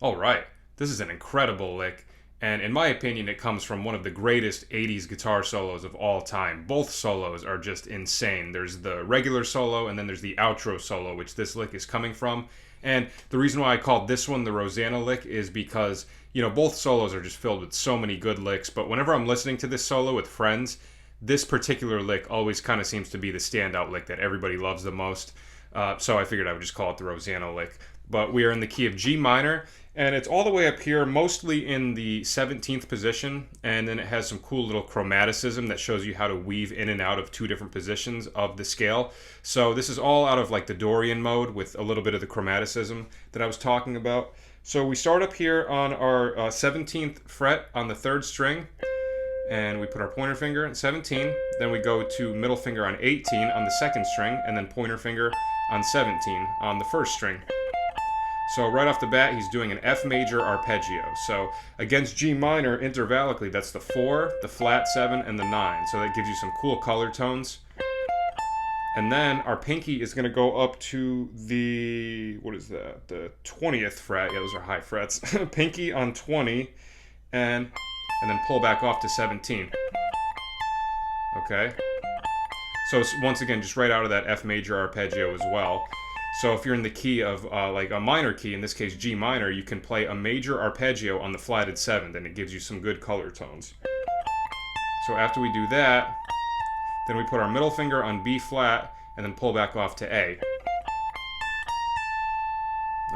All right, this is an incredible lick, and in my opinion, it comes from one of the greatest 80s guitar solos of all time. Both solos are just insane. There's the regular solo, and then there's the outro solo, which this lick is coming from. And the reason why I called this one the Rosanna lick is because, both solos are just filled with so many good licks, but whenever I'm listening to this solo with friends, this particular lick always kind of seems to be the standout lick that everybody loves the most. So I figured I would just call it the Rosanna lick. But we are in the key of G minor, and it's all the way up here, mostly in the 17th position, and then it has some cool little chromaticism that shows you how to weave in and out of two different positions of the scale. So this is all out of like the Dorian mode with a little bit of the chromaticism that I was talking about. So we start up here on our 17th fret on the 3rd string, and we put our pointer finger on 17, then we go to middle finger on 18 on the 2nd string, and then pointer finger on 17 on the 1st string. So right off the bat, he's doing an F major arpeggio. So against G minor, intervallically, that's the 4, the flat 7, and the 9. So that gives you some cool color tones. And then our pinky is going to go up to the, what is that, the 20th fret. Yeah, those are high frets. Pinky on 20, and then pull back off to 17. Okay? So it's, once again, just right out of that F major arpeggio as well. So if you're in the key of like a minor key, in this case G minor, you can play a major arpeggio on the flatted 7th, and it gives you some good color tones. So after we do that, then we put our middle finger on B flat and then pull back off to A.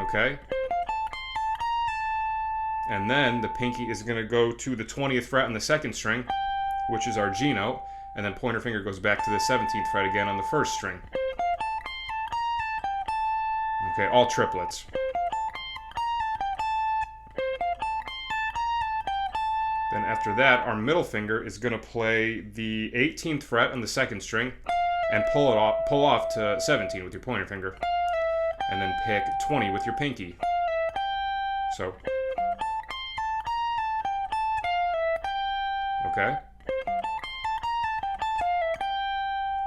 Okay? And then the pinky is going to go to the 20th fret on the 2nd string, which is our G note, and then pointer finger goes back to the 17th fret again on the 1st string. Okay, all triplets. Then after that, our middle finger is going to play the 18th fret on the 2nd string and pull off to 17 with your pointer finger. And then pick 20 with your pinky. So. Okay.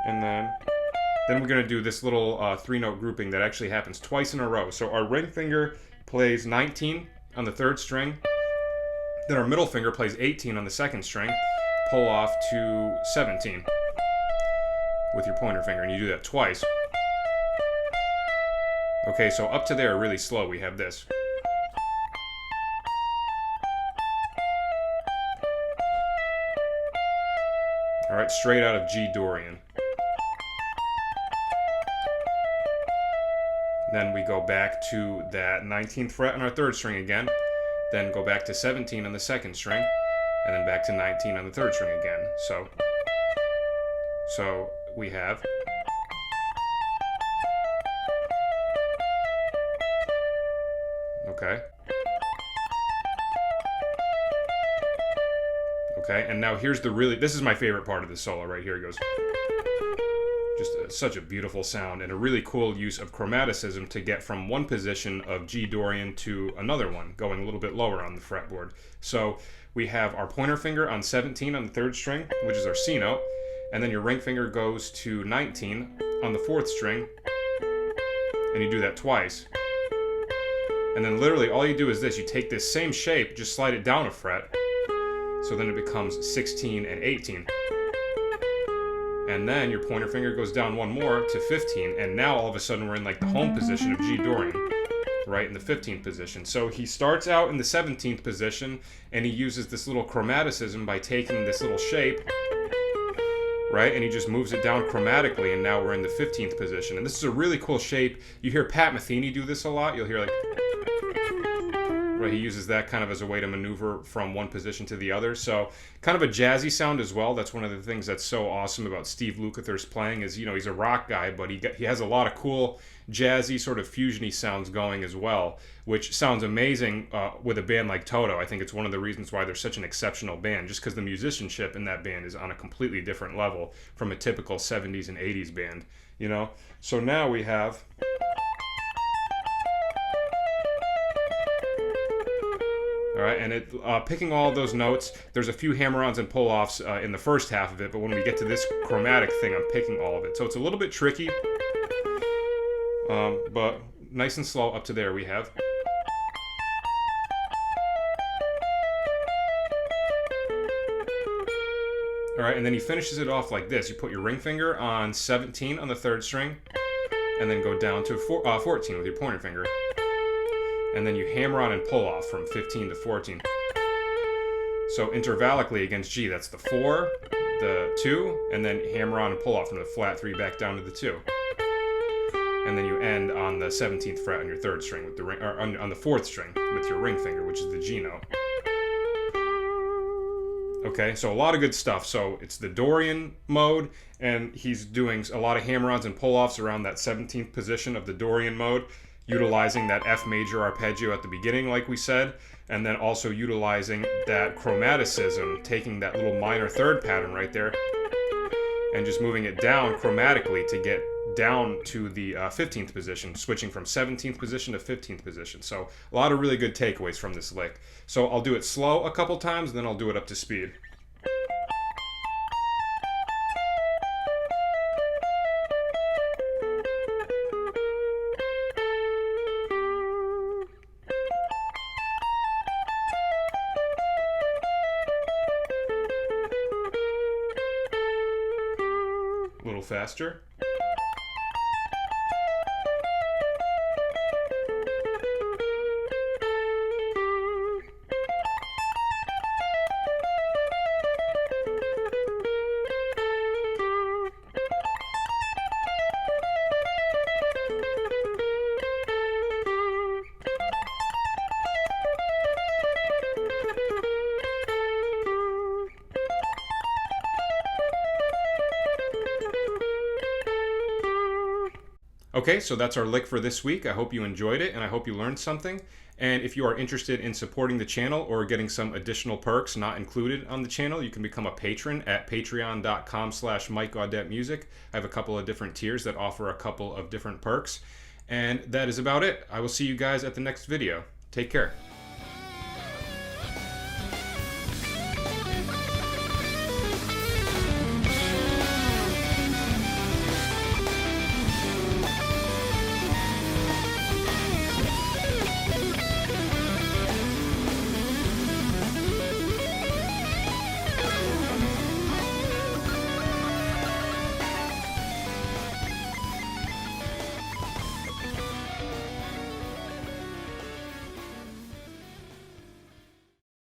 And then we're going to do this little 3-note grouping that actually happens twice in a row. So our ring finger plays 19 on the 3rd string. Then our middle finger plays 18 on the 2nd string. Pull off to 17 with your pointer finger. And you do that twice. Okay, so up to there really slow. We have this. All right, straight out of G Dorian. Then we go back to that 19th fret on our 3rd string again, then go back to 17 on the 2nd string, and then back to 19 on the 3rd string again. So we have. Okay. Okay, and now here's this is my favorite part of the solo right here. It goes. Just such a beautiful sound and a really cool use of chromaticism to get from one position of G Dorian to another one, going a little bit lower on the fretboard. So we have our pointer finger on 17 on the 3rd string, which is our C note, and then your ring finger goes to 19 on the 4th string, and you do that twice. And then literally all you do is this, you take this same shape, just slide it down a fret, so then it becomes 16 and 18. And then your pointer finger goes down one more to 15, and now all of a sudden we're in like the home position of G Dorian, right in the 15th position. So he starts out in the 17th position, and he uses this little chromaticism by taking this little shape, right, and he just moves it down chromatically, and now we're in the 15th position. And this is a really cool shape. You hear Pat Metheny do this a lot. You'll hear like, right, he uses that kind of as a way to maneuver from one position to the other. So kind of a jazzy sound as well. That's one of the things that's so awesome about Steve Lukather's playing is, he's a rock guy, but he has a lot of cool jazzy sort of fusiony sounds going as well, which sounds amazing with a band like Toto. I think it's one of the reasons why they're such an exceptional band, just because the musicianship in that band is on a completely different level from a typical 70s and 80s band, So now we have. All right, and picking all of those notes, there's a few hammer-ons and pull-offs in the first half of it, but when we get to this chromatic thing, I'm picking all of it. So it's a little bit tricky, but nice and slow up to there we have. Alright, and then he finishes it off like this. You put your ring finger on 17 on the 3rd string, and then go down to 14 with your pointer finger. And then you hammer on and pull off from 15 to 14. So intervallically against G, that's the 4, the 2, and then hammer on and pull off from the flat 3 back down to the 2. And then you end on the 17th fret on your 3rd string with the ring, or on the 4th string with your ring finger, which is the G note. Okay, so a lot of good stuff. So it's the Dorian mode, and he's doing a lot of hammer-ons and pull-offs around that 17th position of the Dorian mode, utilizing that F major arpeggio at the beginning, like we said, and then also utilizing that chromaticism, taking that little minor 3rd pattern right there, and just moving it down chromatically to get down to the 15th position, switching from 17th position to 15th position. So a lot of really good takeaways from this lick. So I'll do it slow a couple times, then I'll do it up to speed. A little faster. Okay, so that's our lick for this week. I hope you enjoyed it, and I hope you learned something. And if you are interested in supporting the channel or getting some additional perks not included on the channel, you can become a patron at patreon.com/MikeGaudetteMusic. I have a couple of different tiers that offer a couple of different perks. And that is about it. I will see you guys at the next video. Take care.